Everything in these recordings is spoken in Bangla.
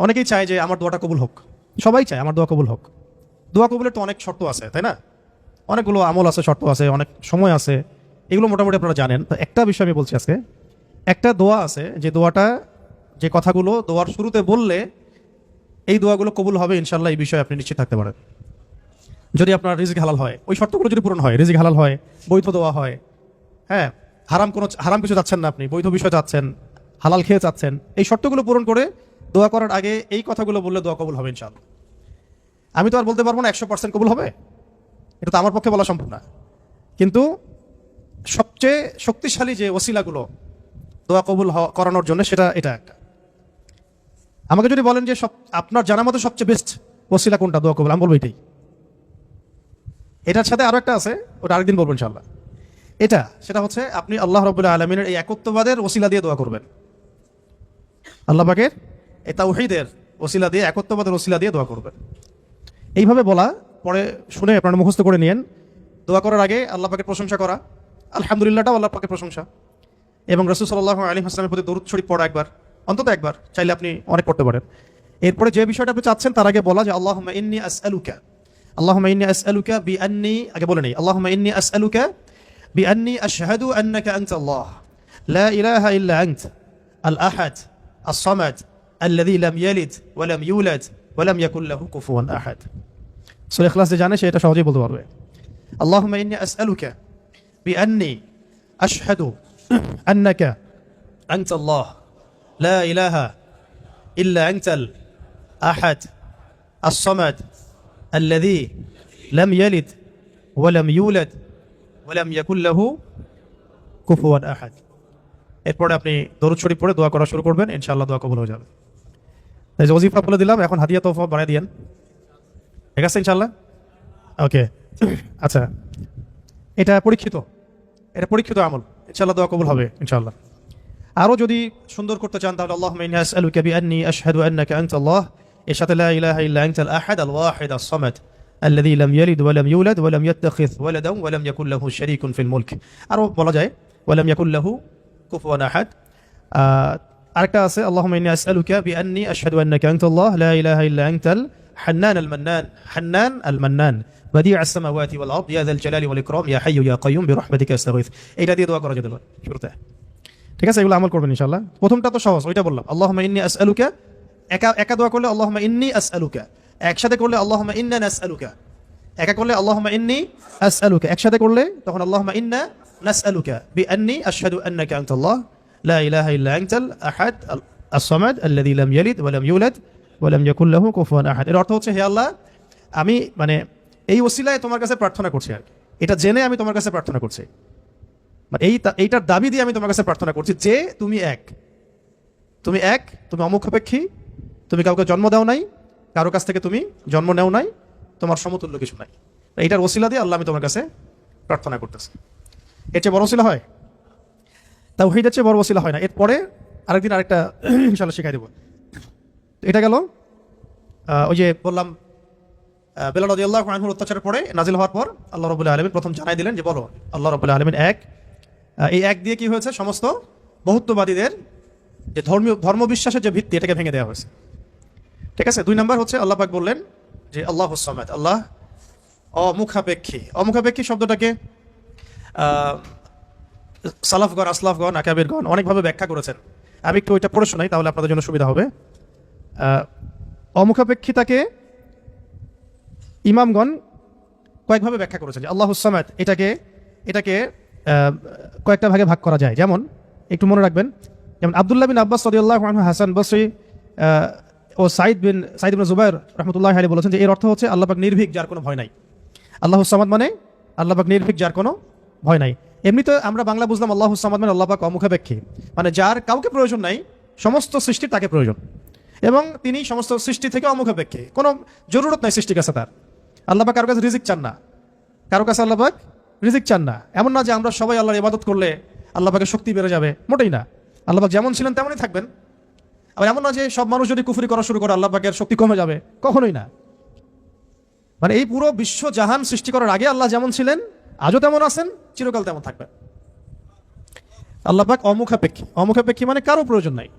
অনেকেই চায় যে আমার দোয়াটা কবুল হোক, সবাই চায় আমার দোয়া কবুল হোক। দোয়া কবুলের তো অনেক শর্ত আছে, তাই না? অনেকগুলো আমল আছে, শর্ত আছে, অনেক সময় আছে, এগুলো মোটামুটি আপনারা জানেন। তো একটা বিষয় আমি বলছি আজকে, একটা দোয়া আছে যে দোয়াটা, যে কথাগুলো দোয়ার শুরুতে বললে এই দোয়াগুলো কবুল হবে ইনশাল্লাহ, এই বিষয়ে আপনি নিশ্চিত থাকতে পারেন। যদি আপনার রিজিক হালাল হয়, ওই শর্তগুলো যদি পূরণ হয়, রিজিক হালাল হয়, বৈধ দোয়া হয়, হ্যাঁ, হারাম কিছু চাচ্ছেন না আপনি, বৈধ বিষয় চাচ্ছেন, হালাল খেয়ে চাচ্ছেন, এই শর্তগুলো পূরণ করে দোয়া করার আগে এই কথাগুলো বললে দোয়া কবুল হবে ইনশাআল্লাহ। আমি তো আর বলতে পারবো না 100% কবুল হবে, এটা তো আমার পক্ষে বলা সম্ভব না। কিন্তু সবচেয়ে শক্তিশালী যে ওসিলাগুলো দোয়া কবুল করানোর জন্য, সেটা এটা একটা। আমাকে যদি বলেন যে আপনার জানার মতো সবচেয়ে বেস্ট ওসিলা কোনটা দোয়া কবুল, আমি বলবো এটাই। এটার সাথে আরো একটা আছে, ওটা আরেকদিন বলবো ইনশাআল্লাহ। সেটা হচ্ছে আপনি আল্লাহ রাব্বুল আলামিনের এই একত্ববাদের ওসিলা দিয়ে দোয়া করবেন। আল্লাহ পাকের এই তাওহীদের ওসিলা দিয়ে, একত্ববাদের ওসিলা দিয়ে দোয়া করবেন। এইভাবে বলা, পরে শুনে আপনারা মুখস্থ করে নিয়েন। দোয়া করার আগে আল্লাহ পাকের প্রশংসা করা, আলহামদুলিল্লাহটাও আল্লাহ পাকের প্রশংসা, এবং রাসূল সাল্লাল্লাহু আলাইহি ওয়াসাল্লামের প্রতি দরুদ শরীফ পড়া একবার, অন্তত একবার, চাইলে আপনি অনেক পড়তে পারেন। এরপরে যে বিষয়টা আপনি চাচ্ছেন তার আগে বলা যে আল্লাহুম্মা ইন্নী আসআলুকা বিআন্নী, আগে বলে নেই, আল্লাহুম্মা ইন্নী আসআলুকা বিআন্নী আশহাদু আন্নাকা আনতাল্লাহ লা ইলাহা ইল্লা আনতা আল আহাদ আস-সামাদ আল্লাযী লাম ইয়ালিদ ওয়া লাম ইউলাদ ওয়া লাম ইয়াকুল লাহু কুফুয়ান আহাদ। সূরা ইখলাস যে জানে সে এটা সহজেই বলতে পারবে। আল্লাহুম্মা ইন্নী আসআলুকা বিআন্নী আশহাদু আন্নাকা আনতাল্লাহ লা ইলাহা ইল্লা আনতাল আহাদ আস-সামাদ আল্লাযী লাম ইয়ালিদ ওয়া লাম ইউলাদ ওয়া লাম ইয়াকুল লাহু কুফুয়ান আহাদ। এরপরে আপনি দরুদ শরীফ পড়ে দোয়া করা শুরু করবেন, ইনশাআল্লাহ দোয়া কবুল হয়ে যাবে। তাই যে ওজিফা বলে দিলাম, এখন হাদিয়া তোফা বানিয়ে দিয়েন, ঠিক আছে ইনশাআল্লাহ? ওকে, আচ্ছা, এটা পরীক্ষিত আমল, ইনশাআল্লাহ দোয়া কবুল হবে ইনশাআল্লাহ। আরও যদি সুন্দর করতে চান তাহলে আল্লাহুম্মা ইন্নী আসআলুকা বিআন্নী আশহাদু আন্নাকা আনতাল্লাহ, এর সাথে লা ইলাহা ইল্লা আনতাল আহাদ আল ওয়াহিদ আস-সামাদ আল্লাযী লাম ইয়ালিদ ওয়া লাম ইউলাদ ওয়া লাম ইয়াত্তাখিয ওয়ালাদান ওয়া লাম ইয়াকুল লাহু শারীকুন ফিল মুলক। আরও বলা যায় ওয়া লাম ইয়াকুল লাহু কুফুয়ান আহাদ। আরেকটা আছে আল্লাহুম্মা ইন্নী আসআলুকা বিআন্নী আশহাদু আন্নাকা আনতাল্লাহ লা ইলাহা ইল্লা আনতাল হান্নান আল মান্নান বাদিউ আস-সামাওয়াতি ওয়াল আরদ ইয়া যাল জালালি ওয়াল ইকরাম ইয়া হাইয়্যু ইয়া কাইয়্যুম বিরহমাতিকা আস্তাগীথ। এটা দিয়ে দোয়া করা যেতে পারে শুরুতে, ঠিক আছে? এগুলো আমল করবেন ইনশাআল্লাহ। প্রথমটা তো সহজ, ওইটা বললাম, আল্লাহুম্মা ইন্নী আসআলুকা, একা দোয়া করলে আল্লাহুম্মা ইন্নী আসআলুকা, একসাথে করলে আল্লাহুম্মা ইন্না নাসআলুকা, একা করলে আল্লাহুম্মা ইন্নী আসআলুকা, একসাথে করলে তখন আল্লাহুম্মা ইন্না নাসআলুকা বিআন্নী আশহাদু আন্নাকা আনতাল্লাহ লা ইলাহা ইল্লা আনতাল আহাদ আস-সামাদ আল্লাযী লাম ইয়ালিদ ওয়া লাম ইউলাদ ওয়া লাম ইয়াকুল লাহু কুফুয়ান আহাদ। এর অর্থ হচ্ছে, হে আল্লাহ, আমি এই ওসিলায় তোমার কাছে প্রার্থনা করছি, আর এটা জেনে আমি তোমার কাছে প্রার্থনা করছি, এইটার দাবি দিয়ে আমি তোমার কাছে প্রার্থনা করছি যে তুমি এক, তুমি অমুখাপেক্ষী, তুমি কাউকে জন্ম দাও নাই, কারো কাছ থেকে তুমি জন্ম নেও নাই, তোমার সমতুল্য কিছু নাই। এইটার ওসিলা দিয়ে আল্লাহ আমি তোমার কাছে প্রার্থনা করতেছি। এর চেয়ে বড় ওসিলা হয়? তাওহীদের চেয়ে বড় ওসিলা হয় না। এরপরে আরেকদিন আরেকটা ইনশাআল্লাহ শিখাই দেবো। এটা গেল ওই যে বললাম বেলাল রাদিয়াল্লাহু আনহুর অত্যাচারের পরে নাজিল হওয়ার পর আল্লাহ রাব্বুল আলামিন প্রথম জানাই দিলেন যে বলো আল্লাহ রাব্বুল আলামিন এক। এই এক দিয়ে কি হয়েছে, সমস্ত বহুত্ববাদীদের যে ধর্মবিশ্বাসের যে ভিত্তি, এটাকে ভেঙে দেওয়া হয়েছে, ঠিক আছে? 2 নম্বর হচ্ছে আল্লাহ পাক বললেন যে আল্লাহুস সামাদ, আল্লাহ অমুখাপেক্ষী শব্দটাকে সালাফগণ, আসলাফগণ, আকাবিরগণ অনেকভাবে ব্যাখ্যা করেছেন। আমি একটু ওইটা পড়ে শোনাই, তাহলে আপনাদের জন্য সুবিধা হবে। অমুখাপেক্ষিতাকে ইমামগণ কয়েকভাবে ব্যাখ্যা করেছেন। আল্লাহুস সামাদ এটাকে কয়েকটা ভাগে ভাগ করা যায়। যেমন একটু মনে রাখবেন, যেমন আব্দুল্লাহ বিন আব্বাস রাদিয়াল্লাহু আনহু, হাসান বসরি ও সাইদ ইবনে জুবাইর রাহমাতুল্লাহি আলাইহি বলেছেন যে এর অর্থ হচ্ছে আল্লাহ পাক নির্ভীক, যার কোনো ভয় নাই। আল্লাহুস সামাদ মানে আল্লাহ পাক নির্ভীক, যার কোনো ভয় নাই। এমনিতে আমরা বাংলা বুঝলাম আল্লাহুস সামাদ মানে আল্লাহ পাক অমুখাপেক্ষী, মানে যার কাউকে প্রয়োজন নাই, সমস্ত সৃষ্টির তাকে প্রয়োজন, এবং তিনি সমস্ত সৃষ্টি থেকে অমুখাপেক্ষী, কোনো জরুরত নাই সৃষ্টির কাছে তার। আল্লাহ পাক কারো কাছে রিজিক চান না, আল্লাহ পাক রিজিক চান না। এমন না যে আমরা সবাই আল্লাহর ইবাদত করলে আল্লাহ পাকের শক্তি বেড়ে যাবে, মোটেই না। আল্লাহ পাক যেমন ছিলেন তেমনই থাকবেন। আবার এমন না যে সব মানুষ যদি কুফরি করা শুরু করে আল্লাহ পাকের শক্তি কমে যাবে, কখনোই না। এই পুরো বিশ্ব জাহান সৃষ্টি করার আগে আল্লাহ যেমন ছিলেন, আজও তেমন আছেন, চিরকাল তেমন থাকবেন। আল্লাহ পাক অমুখাপেক্ষী মানে কারো প্রয়োজন নাই।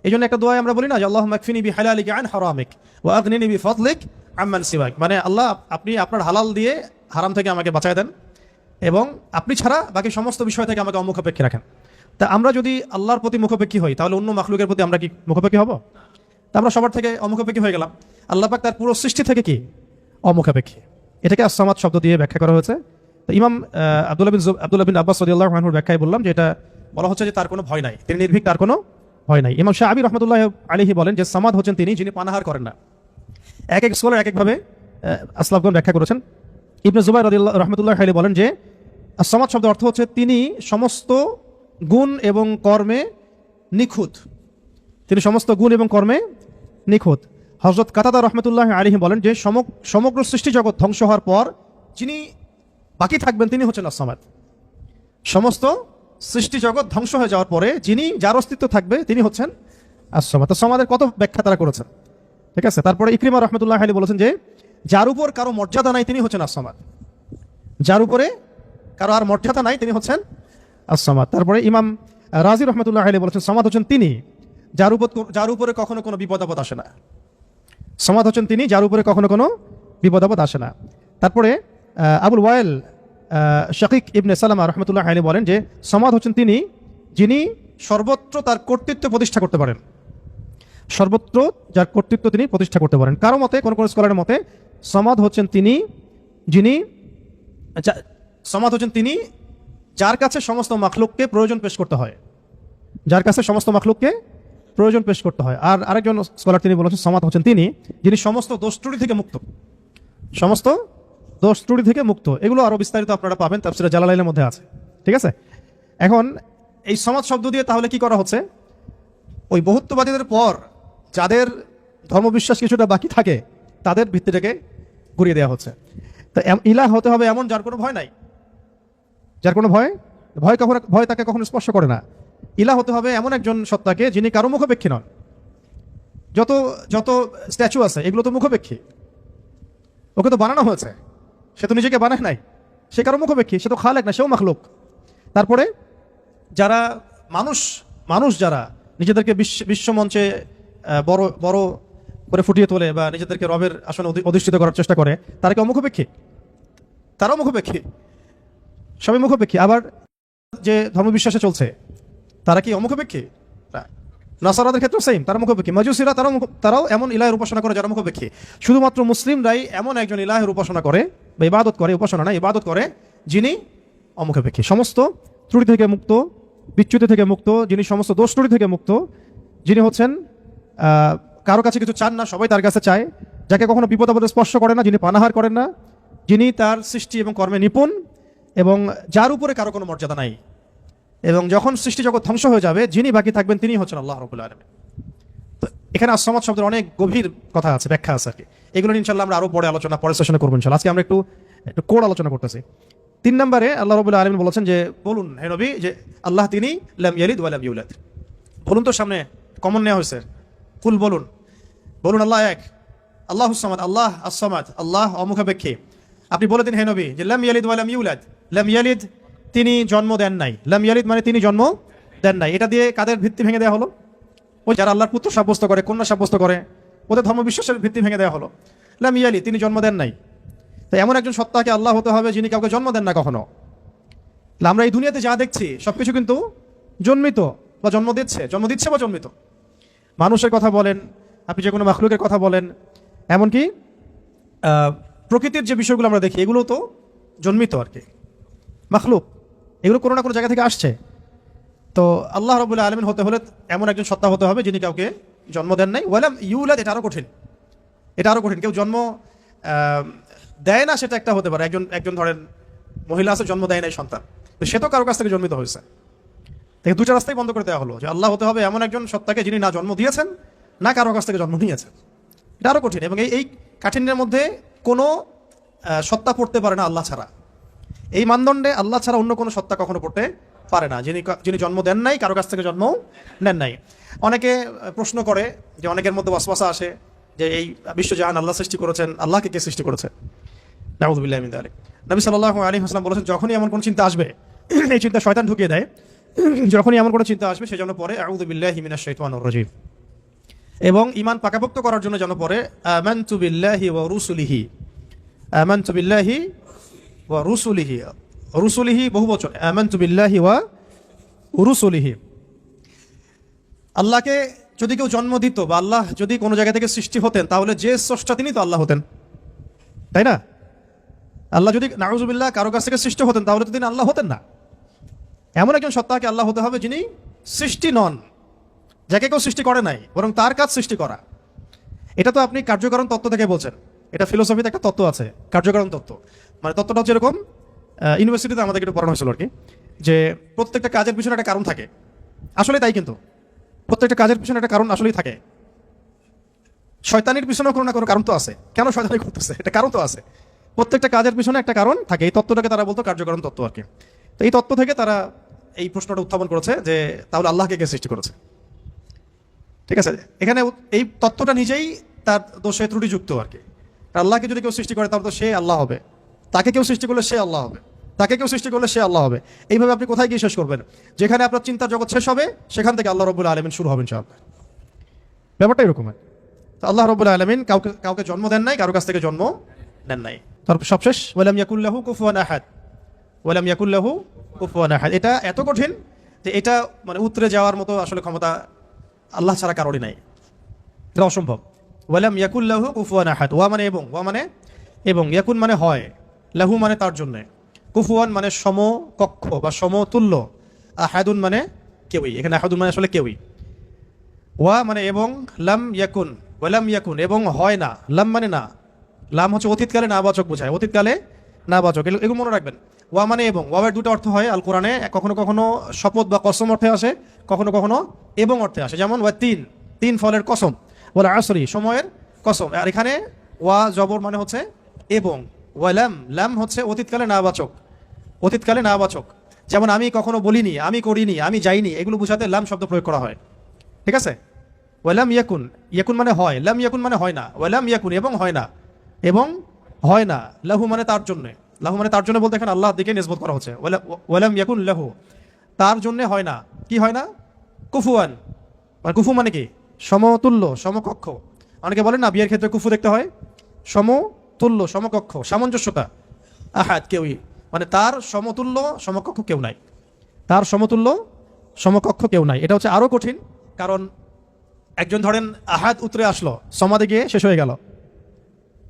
এই জন্য একটা দোয়া আমরা বলি না যে আল্লাহুম্মা কফিনি বিহালালিকা আন হারামিক ওয়া আগনিনি বিফাদলিক আম্মান সিওয়াক, মানে আল্লাহ আপনি আপনার হালাল দিয়ে হারাম থেকে আমাকে বাঁচায় দেন এবং আপনি ছাড়া বাকি সমস্ত বিষয় থেকে আমাকে অমুখাপেক্ষী রাখেন। তা আমরা যদি আল্লাহর প্রতি মুখাপেক্ষী হই তাহলে অন্য মাখলুকের প্রতি আমরা কি মুখাপেক্ষী হব? তা আমরা সবার থেকে অমুখাপেক্ষী হয়ে গেলাম, আল্লাহ পাক তার পুরো সৃষ্টি থেকে কি অমুখাপেক্ষী। এটাকে আসসামাদ শব্দ দিয়ে ব্যাখ্যা করা হয়েছে। তো ইমাম আব্দুল্লাহ বিন আব্বাস রাদিয়াল্লাহু আনহুর ব্যাখ্যায় বললাম যে এটা বলা হচ্ছে যে তার কোনো ভয় নাই, তিনি নির্ভীক, তার কোনো ভয় নাই। ইমাম শাআবী রাহমাতুল্লাহ আলাইহি বলেন যে সামাদ হচ্ছেন তিনি যিনি পানাহার করেন না। এক এক স্কলার এক একভাবে আসলাফগণ ব্যাখ্যা করেছেন। ইবনে জুবাইর রাহমাতুল্লাহ আলাইহি বলেন যে আসসামাদ শব্দের অর্থ হচ্ছে তিনি সমস্ত গুণ এবং কর্মে নিখুঁত, তিনি সমস্ত গুণ এবং কর্মে নিখুঁত। হযরত কাতাদা রাহমাতুল্লাহ আলাইহি বলেন যে সমগ্র সৃষ্টি জগৎ ধ্বংস হওয়ার পর যিনি বাকি থাকবেন তিনি হচ্ছেন আসসামাদ। সমস্ত সৃষ্টি জগৎ ধ্বংস হয়ে যাওয়ার পরে যার অস্তিত্ব থাকবে তিনি হচ্ছেন আসসামাদ। তো সমাদের কত ব্যাখ্যা তারা করেছেন, ঠিক আছে। তারপরে ইকরিমা রাহমাতুল্লাহ আলাইহি বলেছেন যে যার উপর কারো মর্যাদা নাই তিনি হচ্ছেন আসসামাদ, যার উপরে কারো আর মর্যাদা নাই তিনি হচ্ছেন আসসামাদ। তারপরে ইমাম রাজি রহমতুল্লাহ আলাইহি বলেছেন সামাদ হচ্ছেন তিনি যার উপরে কখনো কোনো বিপদ আপদ আসে না। সামাদ হচ্ছেন তিনি যার উপরে কখনো কোনো বিপদ আপদ আসে না। তারপরে আবুল ওয়াইল শাকিক ইবনে সালামা রহমতুল্লাহ আলাইহি বলেন যে সামাদ হচ্ছেন তিনি যিনি সর্বত্র তার কর্তৃত্ব প্রতিষ্ঠা করতে পারেন, সর্বত্র যার কর্তৃত্ব তিনি প্রতিষ্ঠা করতে পারেন। কারো মতে কোন কোন স্কলারের মতে সামাদ হচ্ছেন তিনি যার কাছে সমস্ত মাখলুককে প্রয়োজন পেশ করতে হয়, যার কাছে সমস্ত মাখলুককে প্রয়োজন পেশ করতে হয়। আর আরেকজন স্কলার তিনি বলেছেন সামাদ হচ্ছেন তিনি যিনি সমস্ত দোষ ত্রুটি থেকে মুক্ত, সমস্ত দোষ ত্রুটি থেকে মুক্ত। এগুলো আরো বিস্তারিত আপনারা পাবেন তাফসীরে জালালাইনের মধ্যে আছে, ঠিক আছে। এখন এই সামাদ শব্দ দিয়ে তাহলে কি করা হচ্ছে, ওই বহুত্ববাদীদের পর যাদের ধর্মবিশ্বাস কিছুটা বাকি থাকে তাদের ভিত্তিটাকে ঘুরিয়ে দেওয়া হচ্ছে। তো ইলাহ হতে হবে এমন যার কোনো ভয় নাই, যার কোনো ভয় তাকে কখনো স্পর্শ করে না। ইলাহ হতে হবে এমন একজন সত্তাকে যিনি কারো মুখাপেক্ষী নন। যত স্ট্যাচু আছে এগুলো তো মুখাপেক্ষী, ওকে তো বানানো হয়েছে, সে তো নিজেকে বানায় নাই, সে কারো মুখাপেক্ষী, সে তো খালেক না, সেও মাখলুক। তারপরে যারা মানুষ যারা নিজেদেরকে বিশ্বমঞ্চে বড় বড় করে ফুটিয়ে তোলে বা নিজেদেরকে রবের আসনে অধিষ্ঠিত করার চেষ্টা করে, তারা কি অমুখাপেক্ষী? তারাও মুখাপেক্ষী, সবাই মুখাপেক্ষী। আবার যে ধর্মবিশ্বাসে চলছে তারা কি অমুখাপেক্ষী? নাসারাদের ক্ষেত্রে সেম, তারা মুখাপেক্ষী। মাজুসিরা তারাও এমন ইলাহের উপাসনা করে যারা মুখাপেক্ষী। শুধুমাত্র মুসলিমরাই এমন একজন ইলাহের উপাসনা করে বা ইবাদত করে, উপাসনা না ইবাদত করে, যিনি অমুখাপেক্ষী, সমস্ত ত্রুটি থেকে মুক্ত, বিচ্যুতি থেকে মুক্ত, যিনি সমস্ত দোষ ত্রুটি থেকে মুক্ত, যিনি হচ্ছেন কারো কাছে কিছু চান না, সবাই তার কাছে চায়, যাকে কখনো বিপদ আপদে স্পর্শ করে না, যিনি পানাহার করেন না, যিনি তার সৃষ্টি এবং কর্মে নিপুণ এবং যার উপরে কারো কোনো মর্যাদা নাই। এবং যখন সৃষ্টি জগৎ ধ্বংস হয়ে যাবে যিনি বাকি থাকবেন তিনি হচ্ছেন আল্লাহ রাব্বুল আলামিন। তো এখানে আসসামাদ শব্দের অনেক গভীর কথা আছে, ব্যাখ্যা আছে আর কি। এগুলো ইনশাআল্লাহ আমরা আরো পরের সেশনে করবো ইনশাআল্লাহ। আজকে আমরা একটু কোড আলোচনা করতেছি। 3 নম্বরে আল্লাহ রাব্বুল আলামিন বলেছেন যে বলুন হে নবী যে আল্লাহ তিনি লাম ইয়ালিদ ওয়া লাম ইউলাদ। বলুন তো, সামনে কমন নেওয়া হয়েছে, কুল বলুন আল্লাহ এক, আল্লাহুস সামাদ, আল্লাহ as-সামাদ, আল্লাহ অমুখাপেক্ষী। আপনি বলে দিন হে নবী যে লাম ইয়ালিদ ওয়া লাম ইউলাদ। লাম ইয়ালিদ তিনি জন্ম দেন নাই, লাম ইয়ালিদ মানে তিনি জন্ম দেন নাই। এটা দিয়ে কাদের ভিত্তি ভেঙে দেওয়া হলো? ওই যারা আল্লাহর পুত্র সাব্যস্ত করে, কন্যা সাব্যস্ত করে, ওদের ধর্মবিশ্বাসের ভিত্তি ভেঙে দেওয়া হলো। লাম ইয়ালিদ তিনি জন্ম দেন নাই। তো এমন একজন সত্তাকে আল্লাহ হতে হবে যিনি কাউকে জন্ম দেন না কখনো। আমরা এই দুনিয়াতে যা দেখছি সবকিছু কিন্তু জন্মিত বা জন্ম দিচ্ছে বা জন্মিত। মানুষের কথা বলেন, আপনি যে কোনো মাখলুকের কথা বলেন, এমনকি প্রকৃতির যে বিষয়গুলো আমরা দেখি এগুলো তো জন্মিত আর কি, মাখলুক, এগুলো কোনো না কোনো জায়গা থেকে আসছে। তো আল্লাহ রাব্বুল আলামিন হতে হলে এমন একজন সত্তা হতে হবে যিনি কাউকে জন্ম দেন নাই। ওয়ালাম ইউলাদ, এটা আরো কঠিন, কেউ জন্ম দেয় না সেটা একটা হতে পারে। একজন ধরেন মহিলা আছে, জন্ম দেয় নাই সন্তান, তো সে তো কারো কাছ থেকে জন্মিত হয়েছে। দেখে দুটো রাস্তাই বন্ধ করে দেওয়া হলো যে আল্লাহ হতে হবে এমন একজন সত্তাকে যিনি না জন্ম দিয়েছেন না কারো কাছ থেকে জন্ম নিয়েছেন। এটা আরো কঠিন, এবং এই কাঠিন্যের মধ্যে কোনো সত্তা পড়তে পারে না আল্লাহ ছাড়া। এই মানদণ্ডে আল্লাহ ছাড়া অন্য কোনো সত্তা কখনো পড়তে পারে না, যিনি জন্ম দেন নাই, কারো কাছ থেকে জন্ম নেন নাই। অনেকে প্রশ্ন করে যে অনেকের মধ্যে ওয়াসওয়াসা আসে যে এই বিশ্বজাহান আল্লাহ সৃষ্টি করেছেন, আল্লাহকে কে সৃষ্টি করেছে? নাউযু বিল্লাহি মিন যালিক। নবী সাল্লাল্লাহু আলাইহি ওয়াসাল্লাম বলেছেন যখনই এমন কোনো চিন্তা আসবে, এই চিন্তা শয়তান ঢুকিয়ে দেয়, যখনই এমন কোনো চিন্তা আসবে সেজন্য পরে আউযু বিল্লাহি মিনাশ শাইতানির রাজীম। এবং ঈমান পাকাপোক্ত করার জন্য যেন পড়ে আমানতু বিল্লাহি ওয়া রুসুলিহি, আমানতু বিল্লাহি ওয়া রুসুলিহি, রুসুলিহি বহুবচন, আমানতু বিল্লাহি ওয়া রুসুলিহি। আল্লাহকে যদি কেউ জন্ম দিত বা আল্লাহ যদি কোনো জায়গা থেকে সৃষ্টি হতেন, তাহলে যে স্রষ্টা তিনি তো আল্লাহ হতেন, তাই না? আল্লাহ যদি নাউজুবিল্লাহ কারো কাছ থেকে সৃষ্টি হতেন, তাহলে তো তিনি আল্লাহ হতেন না। এমন একজন সত্তাকে আল্লাহ হতে হবে যিনি সৃষ্টি নন, যাকে কেউ সৃষ্টি করে নাই, বরং তার কাজ সৃষ্টি করা। এটা তো আপনি কার্যকারণ তত্ত্ব থেকে বলছেন, এটা ফিলোসফিতে একটা তত্ত্ব আছে, কার্যকারণ তত্ত্ব। মানে তত্ত্বটা হচ্ছে এরকম, ইউনিভার্সিটিতে আমাদেরকে একটু পড়ানো হয়েছিল আর কি, যে প্রত্যেকটা কাজের পিছনে একটা কারণ থাকে। আসলে তাই, কিন্তু প্রত্যেকটা কাজের পিছনে একটা কারণ আসলেই থাকে। শয়তানির পিছনেও কোনো না কোনো কারণ তো আছে, কেন শয়তানি করতেছে এটা কারণ তো আছে। প্রত্যেকটা কাজের পিছনে একটা কারণ থাকে। এই তত্ত্বটাকে তারা বলতো কার্যকারণ তত্ত্ব আর কি। তো এই তত্ত্ব থেকে তারা এই প্রশ্নটা উত্থাপন করেছে যে তাহলে আল্লাহকে কে সৃষ্টি করেছে? ঠিক আছে, এখানে এই তত্ত্বটা নিজেই তার দোষে ত্রুটিযুক্ত আর কি। আল্লাহকে যদি কেউ সৃষ্টি করে তাহলে তো সে আল্লাহ হবে, তাকে কেউ সৃষ্টি করলে সে আল্লাহ হবে, তাকে কেউ সৃষ্টি করলে সে আল্লাহ হবে। এইভাবে আপনি কোথায় গিয়ে শেষ করবেন? যেখানে আপনার চিন্তার জগৎ শেষ হবে, সেখান থেকে আল্লাহ রাব্বুল আলামিন শুরু হবেন ইনশাআল্লাহ। ব্যাপারটা এরকম। তো আল্লাহ রাব্বুল আলামিন কাউকে কাউকে জন্ম দেন নাই, কারো কাছ থেকে জন্ম নেন নাই। তারপর সবশেষ, ওয়ালাম ইয়াকুল্লাহু কুফুয়ান আহাদ, ওয়ালাম ইয়াকুল্লাহু কুফুয়ান আহাদ। এটা এত কঠিন যে এটা মানে উতরে যাওয়ার মতো আসলে ক্ষমতা আল্লাহ ছাড়া কারোরই নাই, এটা অসম্ভব। ওয়ালাম ইয়াকুল্লাহু কুফুয়ান আহাদ, ওয়া মানে এবং, ওয়া মানে এবং, ইয়াকুন মানে হয়, লাহু মানে তার জন্য, কুফুয়ান মানে সমকক্ষ বা সমতুল্য, আহাদুন মানে কেউই। এখানে আহাদুন মানে আসলে কেউই। ওয়া মানে এবং, লাম ইয়াকুন, ওয়ালাম ইয়াকুন এবং হয় না, লাম মানে না, লাম হচ্ছে অতীতকালে নাবাচক বোঝায়, অতীতকালে নাবাচক, এগুলো মনে রাখবেন। ওয়া মানে এবং, ওয়াবের দুটো অর্থ হয় আল কোরআনে, কখনো কখনো শপথ বা কসম অর্থে আসে, কখনো কখনো এবং অর্থে আসে। যেমন ওয়া তিন, তিন ফলের কসম, ওয়াল আসরি সময়ের কসম। আর এখানে ওয়া জবর মানে হচ্ছে এবং, ওয়ালাম লাম হচ্ছে অতীতকালে নাবাচক, অতীতকালে নাবাচক। যেমন আমি কখনো বলিনি, আমি করিনি, আমি যাইনি, এগুলো বোঝাতে লাম শব্দ প্রয়োগ করা হয়। ঠিক আছে, ওয়ালাম ইয়াকুন, ইয়াকুন মানে হয়, লাম ইয়াকুন মানে হয় না, ওয়ালাম ইয়াকুন এবং হয় না, এবং হয় না, লাহু মানে তার জন্য, লাহু মানে তার জন্য বলতে এখানে আল্লাহর দিকে নিসবত করা হচ্ছে। ওয়ালাম ইয়াকুন লাহু, তার জন্য হয় না, কি হয় না? কুফুয়ান, মানে কুফু মানে কি? সমতুল্য, সমকক্ষ। অনেকে বলেন না বিয়ের ক্ষেত্রে কুফু দেখতে হয়, সমতুল্য, সমকক্ষ, সামঞ্জস্যতা। আহাদ কেউই, মানে তার সমতুল্য সমকক্ষ কেউ নাই, তার সমতুল্য সমকক্ষ কেউ নাই। এটা হচ্ছে আরো কঠিন, কারণ একজন ধরেন আহাদ উতরে আসলো, সমাদে গিয়ে শেষ হয়ে গেল।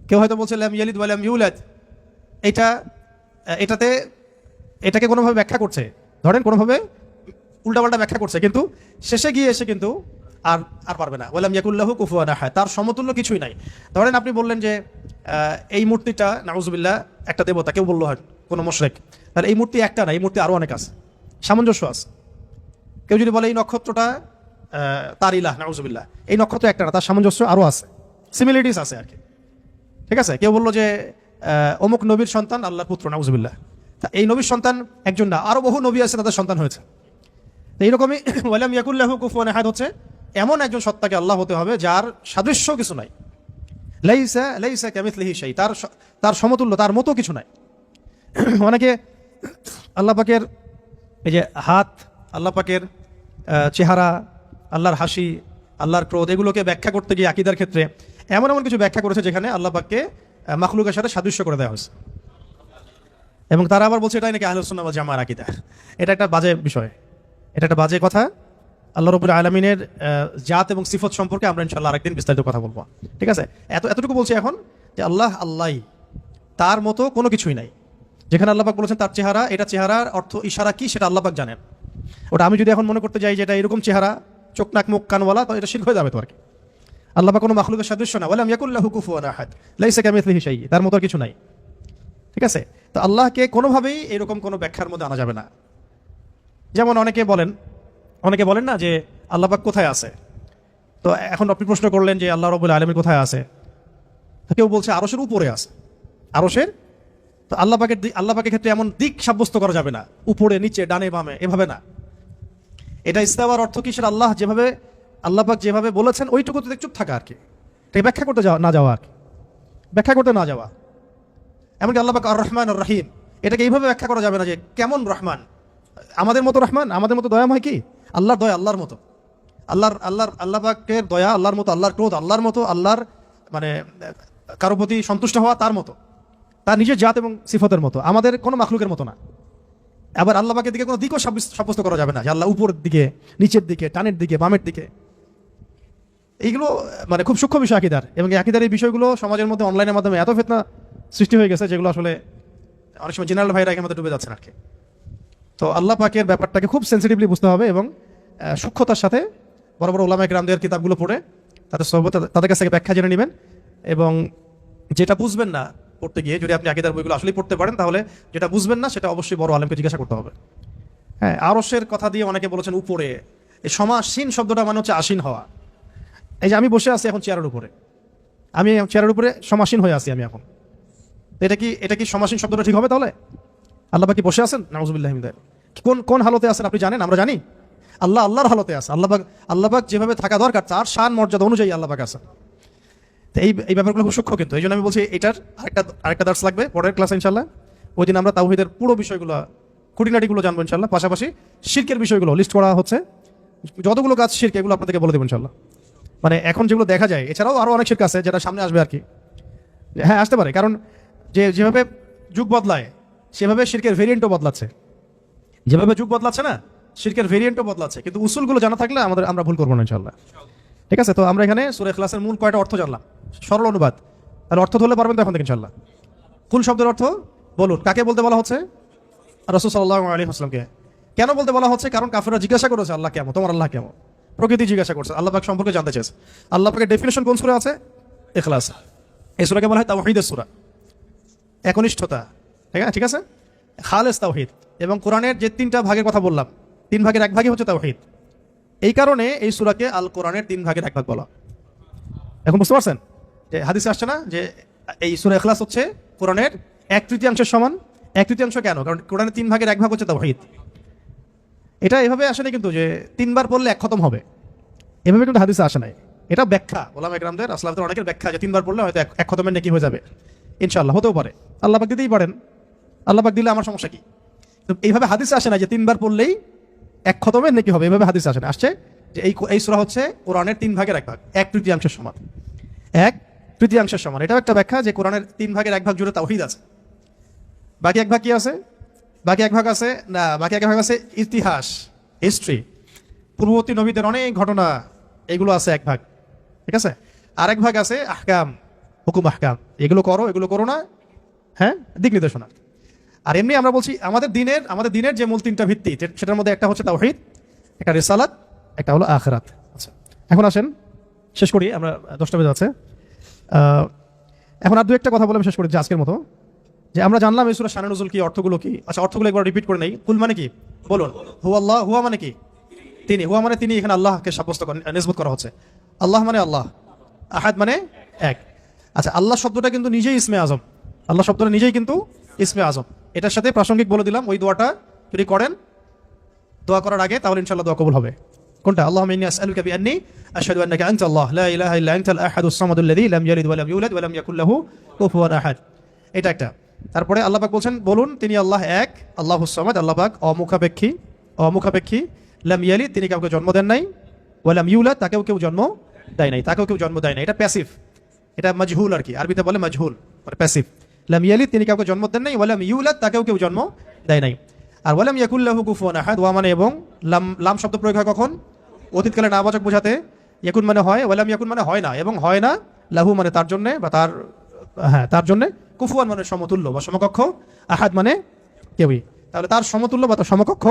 কেউ হয়তো বলছে লাম ইয়ালিদ ওয়া লাম ইউলাদ, এটাতে এটাকে কোনোভাবে ব্যাখ্যা করছে, ধরেন কোনোভাবে উল্টাপাল্টা ব্যাখ্যা করছে, কিন্তু শেষে গিয়ে এসে কিন্তু আর আর পারবে না। ওয়ালাম ইয়াকুল্লাহু কুফুয়ান আহাদ, তার সমতুল্য কিছুই নাই। ধরেন আপনি বললেন যে এই মূর্তিটা নাউজুবিল্লাহ একটা দেবতা, কেউ বললো হয় কোনো মুশরিক, তাহলে এই মূর্তি একটা না, এই মূর্তি আরো অনেক আছে, সামঞ্জস্য আছে। কেউ যদি বলে এই নক্ষত্রটা তার ইলাহ, নাউজুবিল্লাহ, এই নক্ষত্র একটা না, তার সামঞ্জস্য আরো আছে, সিমিলারিটিস আছে আর কি। ঠিক আছে, কেউ বললো যে অমুক নবীর সন্তান আল্লাহর পুত্র, নাউজুবিল্লাহ, তা এই নবীর সন্তান একজন না, আরো বহু নবী আছে তাদের সন্তান হয়েছে। এইরকমই ওয়ালাম ইয়াকুল্লাহু কুফুয়ান আহাদ হচ্ছে এমন একজন সত্তাকে আল্লাহ হতে হবে যার সাদৃশ্য কিছু নাই, লাইসা লাইসা কামিথলিহি শাই, তার সমতুল্য, তার মতো কিছু নাই। অনেকে আল্লাহ পাকের এই যে হাত, আল্লাহ পাকের চেহারা, আল্লাহর হাসি, আল্লাহর ক্রোধ, এগুলোকে ব্যাখ্যা করতে গিয়ে আকীদার ক্ষেত্রে এমন এমন কিছু ব্যাখ্যা করেছে যেখানে আল্লাহ পাককে মাখলুকের সাথে সাদৃশ্য করে দেওয়া হয়েছে, এবং তারা আবার বলছে এটাই নাকি আহলুস সুন্নাহ ওয়াল জামাআর আকীদা। এটা একটা বাজে বিষয়, এটা একটা বাজে কথা। আল্লাহ রাব্বুল আলামিনের জাত এবং সিফত সম্পর্কে আমরা ইনশাআল্লাহ আরেকদিন বিস্তারিত কথা বলবো। ঠিক আছে, এতটুকু বলছি এখন যে আল্লাহ আল্লাহই, তার মতো কোনো কিছুই নাই। যেখানে আল্লাহ পাক বলেছেন তার চেহারা, এটা চেহারার অর্থ ইশারা কি সেটা আল্লাহ পাক জানেন। ওটা আমি যদি এখন মনে করতে যাই যে এটা এরকম চেহারা, চোখ নাক মুখ কানওয়ালা, তো এটা শিরক হয়ে যাবে তো আর কি। আল্লাহ পাক কোনো মাখলুকের সাদৃশ্য না, ওয়ালাম ইয়াকুল্লাহু কুফুয়ান আহাদ, লাইসা কামিথলিহি শাই, তার মতো কিছু নাই। ঠিক আছে, তো আল্লাহকে কোনোভাবেই এরকম কোনো ব্যাখ্যার মধ্যে আনা যাবে না। যেমন অনেকে বলেন না যে আল্লাহ পাক কোথায় আছে, তো এখন আপনি প্রশ্ন করলেন যে আল্লাহ রাব্বুল আলামিন কোথায় আছে, কেউ বলছে আরশের উপরে আছে, আরশের। তো আল্লাহ পাকের ক্ষেত্রে এমন দিক সাব্যস্ত করা যাবে না, উপরে নিচে ডানে বামে, এভাবে না। এটা ইস্তাওয়ার অর্থ কি, সেটা আল্লাহ পাক যেভাবে বলেছেন ওইটুকুতে চুপ থাকা আর কি, এটাকে ব্যাখ্যা করতে না যাওয়া আর কি, ব্যাখ্যা করতে না যাওয়া। এমনকি আল্লাহ পাক আর রহমান আর রহিম, এটাকে এইভাবে ব্যাখ্যা করা যাবে না যে কেমন রহমান, আমাদের মতো রহমান, আমাদের মতো দয়াময় কি? আল্লাহর দয়া আল্লাহর মতো। আল্লাহ পাকের দয়া, আল্লাহর মতো আল্লাহর ক্রোধ, আল্লাহর মতো আল্লাহর মানে কারো প্রতি সন্তুষ্ট হওয়া তার মতো, তার নিজের জাত এবং সিফতের মতো, আমাদের কোনো মাখলুকের মতো না। আবার আল্লাহ পাকের দিকে কোনো দিকও সাব্যস্ত করা যাবে না যে আল্লাহ উপরের দিকে, নিচের দিকে, টানের দিকে, বামের দিকে। এইগুলো মানে খুব সূক্ষ্ম বিষয় আকীদার, এবং আকীদার এই বিষয়গুলো সমাজের মধ্যে অনলাইনের মাধ্যমে এত ফিতনা সৃষ্টি হয়ে গেছে যেগুলো আসলে অনেক সময় জেনারেল ভাইরা এর মধ্যে ডুবে যাচ্ছেন আর কি। তো আল্লাহ পাকের ব্যাপারটাকে খুব সেন্সিটিভলি বুঝতে হবে এবং সূক্ষ্মতার সাথে বড় বড় ওলামায়ে কেরামদের কিতাবগুলো পড়ে তাদের কাছ থেকে ব্যাখ্যা জেনে নেবেন। এবং যেটা বুঝবেন না পড়তে গিয়ে, যদি আপনি আকীদার বইগুলো আসলেই পড়তে পারেন, তাহলে যেটা বুঝবেন না সেটা অবশ্যই বড় আলেমকে জিজ্ঞাসা করতে হবে। হ্যাঁ, আরশের কথা দিয়ে অনেকে বলেছেন উপরে, এই সমাসীন শব্দটা মানে হচ্ছে আসীন হওয়া। এই যে আমি বসে আছি এখন চেয়ারের উপরে, আমি চেয়ারের উপরে সমাসীন হয়ে আছি আমি এখন, এটা কি সমাসীন শব্দটা ঠিক হবে? তাহলে আল্লাহ পাক কি বসে আছেন? নাউযুবিল্লাহি মিন যালিক। কোন হালতে আছেন আপনি জানেন? আমরা জানি। আল্লাহর হালতে আছে। আল্লাহ পাক যেভাবে থাকা দরকার তার শান মর্যাদা অনুযায়ী আল্লাহ পাক আছেন। তো এই ব্যাপারগুলো খুব সূক্ষ্ম, কিন্তু এই জন্য আমি বলছি এটার আরেকটা দার্স লাগবে পরের ক্লাসে ইনশাল্লাহ। ওই দিন আমরা তাওহীদের পুরো বিষয়গুলো, খুঁটিনাটিগুলো জানবো ইনশাল্লাহ। পাশাপাশি শিরকের বিষয়গুলো লিস্ট করা হচ্ছে, যতগুলো কাজ শিরক এগুলো আপনাদেরকে বলে দেবো ইনশাল্লাহ। মানে এখন যেগুলো দেখা যায়, এছাড়াও আরো অনেক শিরক আছে যেটা সামনে আসবে আর কি। হ্যাঁ, আসতে পারে, কারণ যেভাবে যুগ বদলায় সেভাবে শিরকের ভেরিয়েন্টও বদলাচ্ছে। যেভাবে যুগ বদলাচ্ছে না, শিরকের ভেরিয়েন্টও বদলাচ্ছে, কিন্তু উসুলগুলো জানা থাকলে আমরা ভুল করবো না ইনশাল্লাহ। ঠিক আছে, তো আমরা এখানে সূরা ইখলাসের মূল কয়টা অর্থ জানলাম, সরল অনুবাদ। তাহলে অর্থ ধরলে পারবেন তো এখন থেকে ইনশাল্লাহ। কুল শব্দের অর্থ বলুন, কাকে বলতে বলা হচ্ছে? রাসূল সাল্লাল্লাহু আলাইহি ওয়াসাল্লামকে। কেন বলতে বলা হচ্ছে? কারণ কাফেররা জিজ্ঞাসা করেছে আল্লাহ কেমন, তোমার আল্লাহ কেমন, প্রকৃতি জিজ্ঞাসা করছে, আল্লাহ পাক সম্পর্কে জানতে চেয়েছে। আল্লাহ পাকের ডেফিনেশন কোন সূরা আছে? ইখলাস। এই সূরাকে বলা হয় তাওহীদের সূরা, একনিষ্ঠতা। ঠিক আছে, খালেস তাওহীদ। এবং কোরআনের যে 3টা ভাগের কথা বললাম, 3 ভাগের 1 ভাগই হচ্ছে তাওহীদ। এই কারণে এই সূরাকে আল কোরআনের 3 ভাগের 1 ভাগ বলা। এখন বুঝতে পারছেন যে হাদিসে আসছে না যে এই সূরা ইখলাস হচ্ছে কোরআনের 1/3 সমান। 1/3 কেন? কারণ কোরআনের 3 ভাগের 1 ভাগ হচ্ছে তাওহীদ। এটা এভাবে আসে না কিন্তু যে 3 বার পড়লে 1 খতম হবে, এভাবে কিন্তু হাদিসে আসে নাই। এটা ব্যাখ্যা ওলামায়ে কেরামদের, আসলাফদের অনেকের ব্যাখ্যা যে 3 বার পড়লে হয়তো 1 খতমের নেকি হয়ে যাবে। ইনশাআল্লাহ হতেও পারে, আল্লাহ পাক দিতেই পারেন, আল্লাহ পাক দিলে আমার সমস্যা কি? তো এইভাবে হাদিসে আসে না যে 3 বার পড়লেই 1 খতমের নেকি হবে, এভাবে হাদিসে আসে না। আসছে যে এই সূরা হচ্ছে কোরআনের 3 ভাগের 1 ভাগ, 1/3 সমান। 1/3 সমান, এটাও একটা ব্যাখ্যা যে কোরআনের 3 ভাগের 1 ভাগ জুড়ে তাওহীদ আছে। বাকি 1 ভাগ কি আছে? বাকি 1 ভাগ আছে না, বাকি 1 ভাগ আছে ইতিহাস, হিস্ট্রি, পূর্ববর্তী নবীদের অনেক ঘটনা, এগুলো আছে 1 ভাগ। ঠিক আছে, আর 1 ভাগ আছে আহকাম, হুকুম আহকাম, এগুলো করো এগুলো করো না, হ্যাঁ, দিক নির্দেশনা। আর এমনি আমরা বলছি আমাদের দিনের যে মূল 3টা ভিত্তি, সেটার মধ্যে একটা হচ্ছে তাওহীদ, একটা রিসালাত, একটা হলো আখিরাত। আচ্ছা, এখন আসেন শেষ করি, আমরা 10টা বেজে আছে। এখন আর 2-1টা কথা বলে শেষ করি যে আজকের মতো। যে আমরা জানলাম এই সূরা শানে নুজুল কি, অর্থগুলো কি। আচ্ছা, অর্থগুলো একবার রিপিট করে নেই। কুল মানে কি বলুন? হুয়া আল্লাহ। হুয়া মানে কি? তিনি। হুয়া মানে তিনি, এখানে আল্লাহকে সাব্যস্ত নিসবত করা হচ্ছে। আল্লাহ মানে আল্লাহ, আহাদ মানে এক। আচ্ছা, আল্লাহ শব্দটা কিন্তু নিজেই ইসমে আজম, আল্লাহ শব্দটা নিজেই কিন্তু ইসমে আজম। এটার সাথে প্রাসঙ্গিক বলে দিলাম, ওই দোয়াটা যদি করেন দোয়া করার আগে, তাহলে ইনশাআল্লাহ দোয়া কবুল হবে। কোনটা? আল্লাহুম্মা ইন্নী আসআলুকা বিআন্নী আশহাদু আন্নাকা আনতা আল্লাহ লা ইলাহা ইল্লা আনতাল আহাদুস সামাদুল লাযী লাম ইয়ালিদ ওয়া লাম ইউলাদ ওয়া লাম ইয়াকুল লাহু কুফুয়ান আহাদ। এটা একটা। তারপরে আল্লাহ পাক বলছেন বলুন তিনি আল্লাহ এক, আল্লাহুস সামাদ, আল্লাহ পাক অমুখাপেক্ষী, লাম ইয়ালিদ তিনি কাউকে জন্ম দেন নাই, ওয়া লাম ইউলাদ তাকেও কেউ জন্ম দেয় নাই, তাকেও কেউ জন্ম দেয় নাই। এটা প্যাসিভ, এটা মাজহুল আর কি, আরবিতে বলে মাজহুল, মানে প্যাসিভ। লাম ইয়ালিদ তিনি কাউকে জন্ম দেন নাই, ওয়া লাম ইউলাদ তাকেও কেউ জন্ম দেয় নাই। আর ওয়া লাম ইয়াকুল লাহু কুফুয়ান আহাদ, ওয়া মানে এবং, লাম শব্দ প্রয়োগ হয় কখন? অতীতকালে নাবাচক বোঝাতে। ইয়াকুন মানে হয়, ওয়া লাম ইয়াকুন মানে হয় না, এবং হয় না, লাহু মানে তার জন্য বা তার জন্য, কুফুয়ান মানে সমতুল্য বা সমকক্ষ, আহাদ মানে কেউই। তাহলে তার সমতুল্য বা তার সমকক্ষ